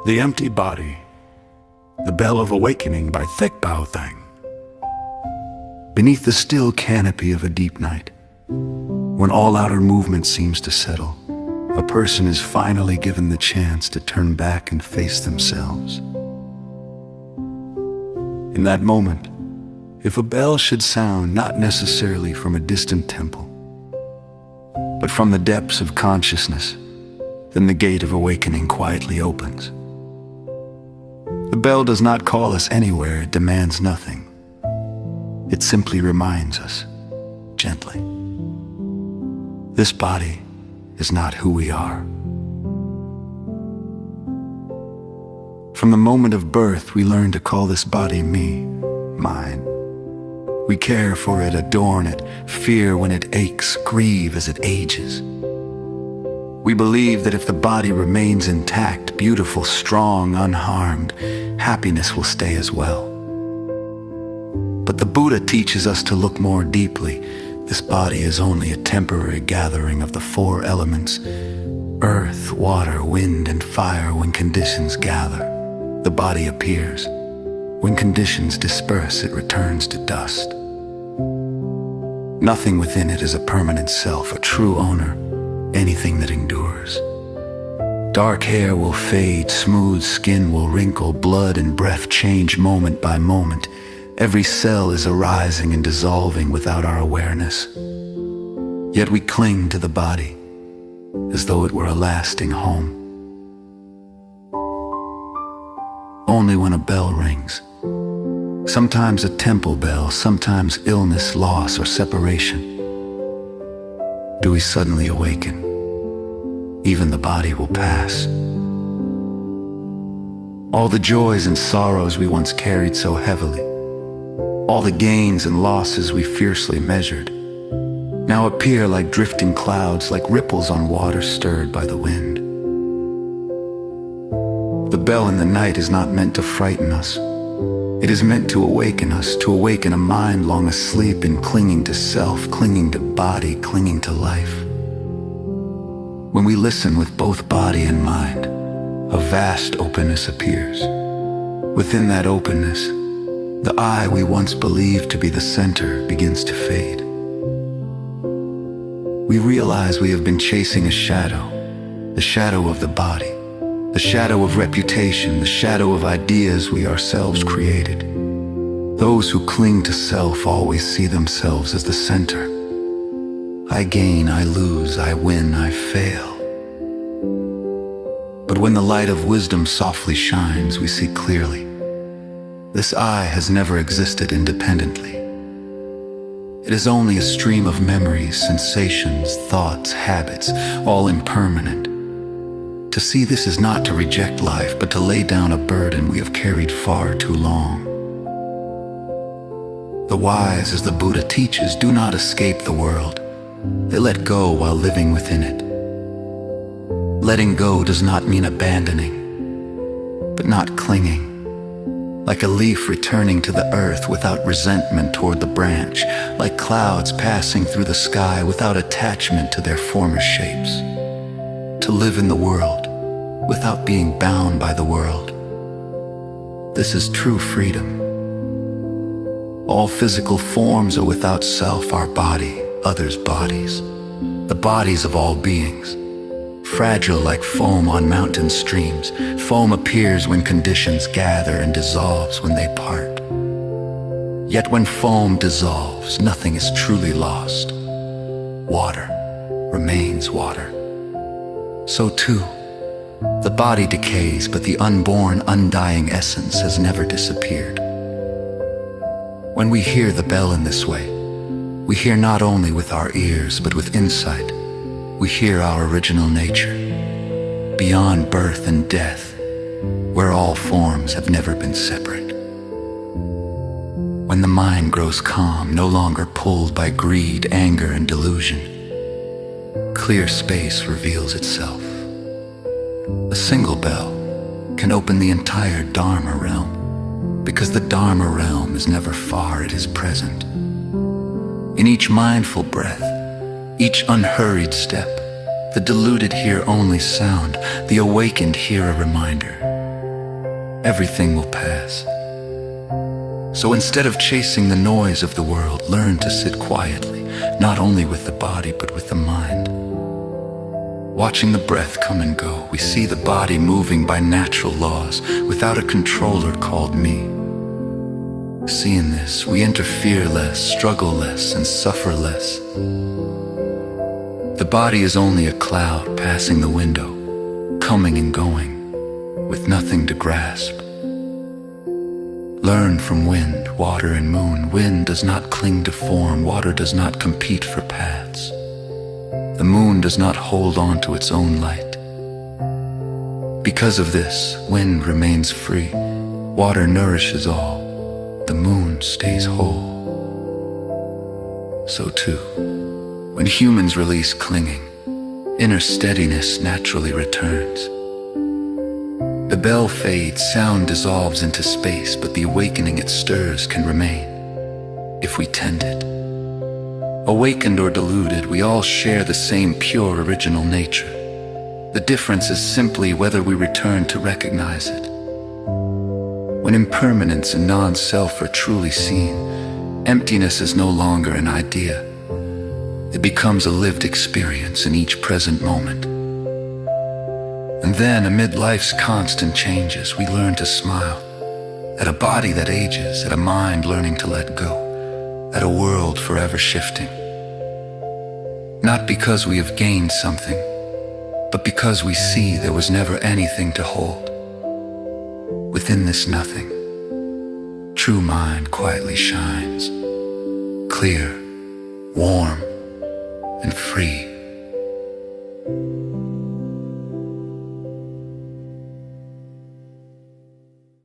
The Empty Body, The Bell of Awakening by Thich. Beneath the still canopy of a deep night, when all outer movement seems to settle, a person is finally given the chance to turn back and face themselves. In that moment, if a bell should sound not necessarily from a distant temple, but from the depths of consciousness, then the gate of awakening quietly opens. The bell does not call us anywhere, it demands nothing. It simply reminds us, gently. This body is not who we are. From the moment of birth, we learn to call this body me, mine. We care for it, adorn it, fear when it aches, grieve as it ages. We believe that if the body remains intact, beautiful, strong, unharmed, happiness will stay as well. But the Buddha teaches us to look more deeply. This body is only a temporary gathering of the four elements: earth, water, wind, and fire. When conditions gather, the body appears. When conditions disperse, it returns to dust. Nothing within it is a permanent self, a true owner, anything that endures. Dark hair will fade, smooth skin will wrinkle, blood and breath change moment by moment. Every cell is arising and dissolving without our awareness. Yet we cling to the body as though it were a lasting home. Only when a bell rings, sometimes a temple bell, sometimes illness, loss, or separation, do we suddenly awaken. Even the body will pass. All the joys and sorrows we once carried so heavily, all the gains and losses we fiercely measured, now appear like drifting clouds, like ripples on water stirred by the wind. The bell in the night is not meant to frighten us. It is meant to awaken us, to awaken a mind long asleep and clinging to self, clinging to body, clinging to life. When we listen with both body and mind, a vast openness appears. Within that openness, the I we once believed to be the center begins to fade. We realize we have been chasing a shadow, the shadow of the body, the shadow of reputation, the shadow of ideas we ourselves created. Those who cling to self always see themselves as the center. I gain, I lose, I win, I fail. But when the light of wisdom softly shines, we see clearly. This I has never existed independently. It is only a stream of memories, sensations, thoughts, habits, all impermanent. To see this is not to reject life, but to lay down a burden we have carried far too long. The wise, as the Buddha teaches, do not escape the world. They let go while living within it. Letting go does not mean abandoning, but not clinging. Like a leaf returning to the earth without resentment toward the branch, like clouds passing through the sky without attachment to their former shapes. To live in the world without being bound by the world. This is true freedom. All physical forms are without self, our body, others' bodies, the bodies of all beings. Fragile like foam on mountain streams, foam appears when conditions gather and dissolves when they part. Yet when foam dissolves, nothing is truly lost. Water remains water. So too, the body decays, but the unborn, undying essence has never disappeared. When we hear the bell in this way, we hear not only with our ears, but with insight. We hear our original nature, beyond birth and death, where all forms have never been separate. When the mind grows calm, no longer pulled by greed, anger, and delusion, clear space reveals itself. A single bell can open the entire Dharma realm, because the Dharma realm is never far, it is present. In each mindful breath, each unhurried step, the deluded hear only sound, the awakened hear a reminder. everything will pass. So instead of chasing the noise of the world, learn to sit quietly, not only with the body but with the mind. Watching the breath come and go, we see the body moving by natural laws, without a controller called me. Seeing this, we interfere less, struggle less, and suffer less. The body is only a cloud passing the window, coming and going, with nothing to grasp. Learn from wind, water, and moon. Wind does not cling to form, water does not compete for paths. The moon does not hold on to its own light. Because of this, wind remains free, water nourishes all, the moon stays whole. So too, when humans release clinging, inner steadiness naturally returns. The bell fades, sound dissolves into space, but the awakening it stirs can remain, if we tend it. Awakened or deluded, we all share the same pure original nature. The difference is simply whether we return to recognize it. When impermanence and non-self are truly seen, emptiness is no longer an idea. It becomes a lived experience in each present moment. And then, amid life's constant changes, we learn to smile at a body that ages, at a mind learning to let go, at a world forever shifting. Not because we have gained something, but because we see there was never anything to hold. Within this nothing, true mind quietly shines, clear, warm, and free.